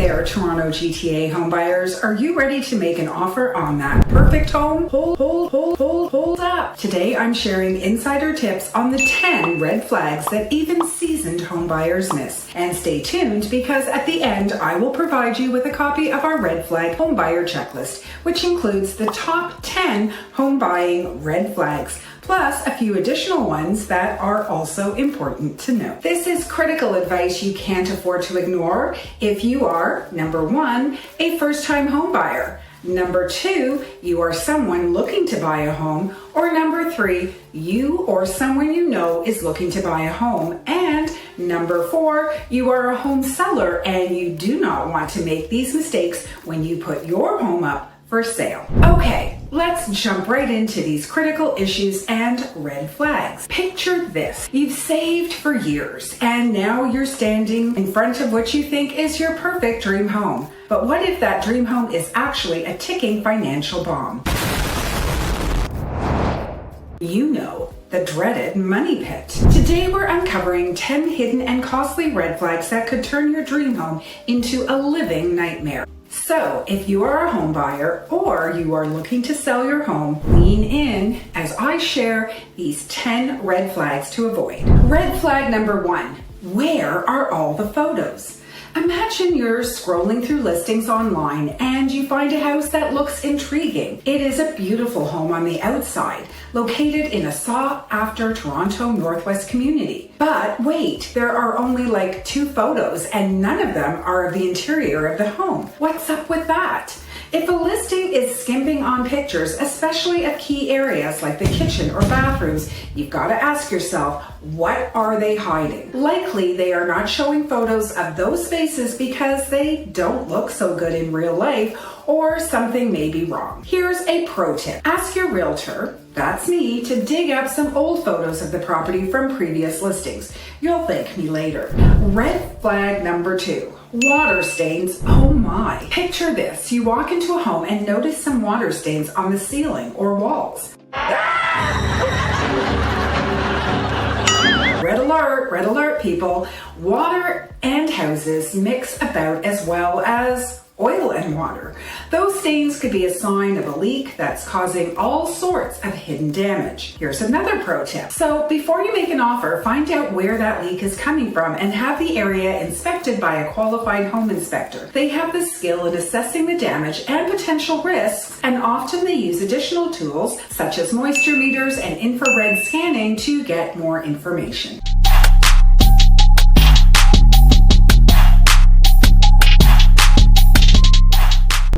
there, Toronto GTA homebuyers. Are you ready to make an offer on that perfect home? Hold up. Today I'm sharing insider tips on the 10 red flags that even seasoned homebuyers miss. And stay tuned because at the end I will provide you with a copy of our red flag homebuyer checklist, which includes the top 10 home buying red flags, plus a few additional ones that are also important to know. This is critical advice you can't afford to ignore if you are, number 1, a first-time home buyer, number 2, you are someone looking to buy a home, or number 3, you or someone you know is looking to buy a home, and number 4, you are a home seller and you do not want to make these mistakes when you put your home up for sale. Okay, let's jump right into these critical issues and red flags. Picture this. You've saved for years and now you're standing in front of what you think is your perfect dream home. But what if that dream home is actually a ticking financial bomb? You know, the dreaded money pit. Today we're uncovering 10 hidden and costly red flags that could turn your dream home into a living nightmare. So, if you are a home buyer or you are looking to sell your home, lean in as I share these 10 red flags to avoid. Red flag number 1, where are all the photos? Imagine you're scrolling through listings online and you find a house that looks intriguing. It is a beautiful home on the outside, located in a sought-after Toronto Northwest community. But wait, there are only like 2 photos and none of them are of the interior of the home. What's up with that? If a listing is skimping on pictures, especially of key areas like the kitchen or bathrooms, you've got to ask yourself, what are they hiding? Likely they are not showing photos of those spaces because they don't look so good in real life, or something may be wrong. Here's a pro tip. Ask your realtor, that's me, to dig up some old photos of the property from previous listings. You'll thank me later. Red flag number 2. Water stains, oh my. Picture this, you walk into a home and notice some water stains on the ceiling or walls. Red alert people. Water and houses mix about as well as oil and water. Those stains could be a sign of a leak that's causing all sorts of hidden damage. Here's another pro tip. So before you make an offer, find out where that leak is coming from and have the area inspected by a qualified home inspector. They have the skill in assessing the damage and potential risks, and often they use additional tools such as moisture meters and infrared scanning to get more information.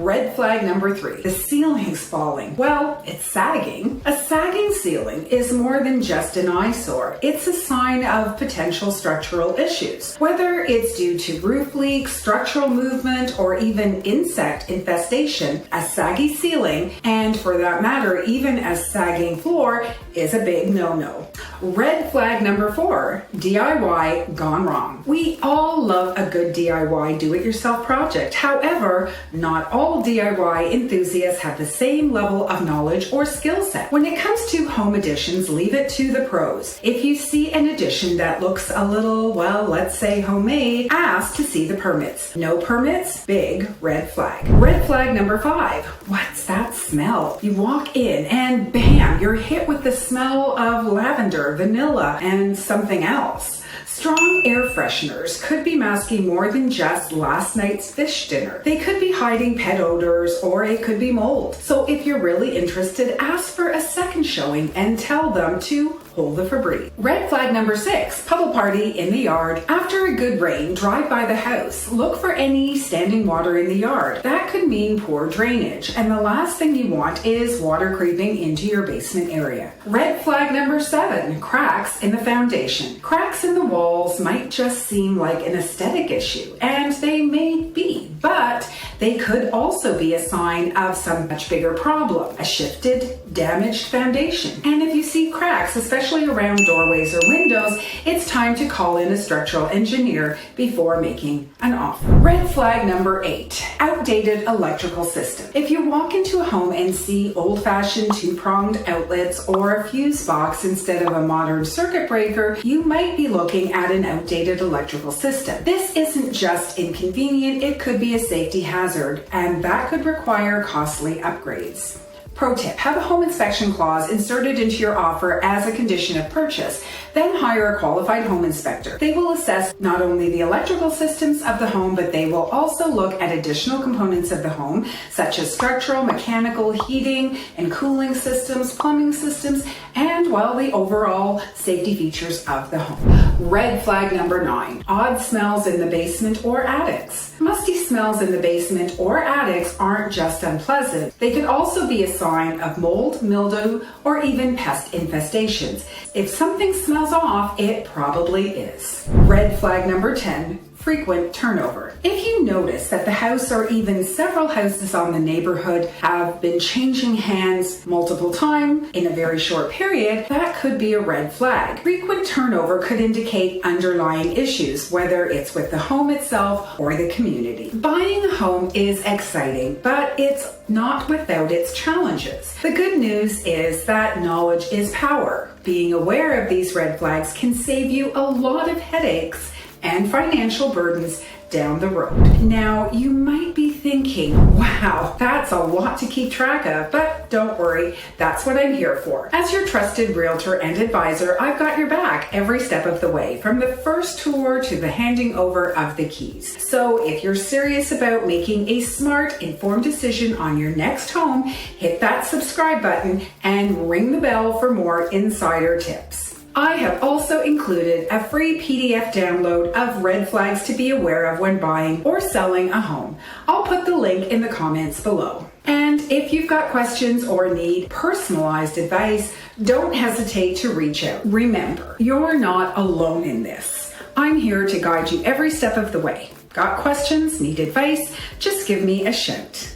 Red flag number 3, the ceiling's falling. Well, it's sagging. A sagging ceiling is more than just an eyesore. It's a sign of potential structural issues. Whether it's due to roof leaks, structural movement, or even insect infestation, a saggy ceiling, and for that matter, even a sagging floor, is a big no-no. Red flag number 4, DIY gone wrong. We all love a good DIY do-it-yourself project. However, not all DIY enthusiasts have the same level of knowledge or skill set. When it comes to home additions, leave it to the pros. If you see an addition that looks a little, well, let's say homemade, ask to see the permits. No permits? Big red flag. Red flag number 5, what's that smell? You walk in and bam, you're hit with the smell of lavender, vanilla, and something else. Strong air fresheners could be masking more than just last night's fish dinner. They could be hiding pet odors, or it could be mold. So if you're really interested, ask for a second showing and tell them to hold the Febreze. Red flag number 6, puddle party in the yard. After a good rain, drive by the house. Look for any standing water in the yard. That could mean poor drainage, and the last thing you want is water creeping into your basement area. Red flag number 7, cracks in the foundation. Cracks in the walls might just seem like an aesthetic issue, and they may be, but they could also be a sign of some much bigger problem, a shifted, damaged foundation. And if you see cracks, especially around doorways or windows, it's time to call in a structural engineer before making an offer. Red flag number 8, outdated electrical system. If you walk into a home and see old-fashioned two-pronged outlets or a fuse box instead of a modern circuit breaker, you might be looking at an outdated electrical system. This isn't just inconvenient, it could be a safety hazard, and that could require costly upgrades. Pro tip, have a home inspection clause inserted into your offer as a condition of purchase. Then hire a qualified home inspector. They will assess not only the electrical systems of the home, but they will also look at additional components of the home, such as structural, mechanical, heating and cooling systems, plumbing systems, and, well, the overall safety features of the home. Red flag number 9, odd smells in the basement or attics. Musty smells in the basement or attics aren't just unpleasant. They could also be a sign of mold, mildew, or even pest infestations. If something smells off, it probably is. Red flag number 10, frequent turnover. If you notice that the house or even several houses on the neighborhood have been changing hands multiple times in a very short period, that could be a red flag. Frequent turnover could indicate underlying issues, whether it's with the home itself or the community. Buying a home is exciting, but it's not without its challenges. The good news is that knowledge is power. Being aware of these red flags can save you a lot of headaches and financial burdens down the road. Now, you might be thinking, wow, that's a lot to keep track of, but don't worry, that's what I'm here for. As your trusted realtor and advisor, I've got your back every step of the way, from the first tour to the handing over of the keys. So if you're serious about making a smart, informed decision on your next home, hit that subscribe button and ring the bell for more insider tips. I have also included a free PDF download of red flags to be aware of when buying or selling a home. I'll put the link in the comments below. And if you've got questions or need personalized advice, don't hesitate to reach out. Remember, you're not alone in this. I'm here to guide you every step of the way. Got questions? Need advice? Just give me a shout.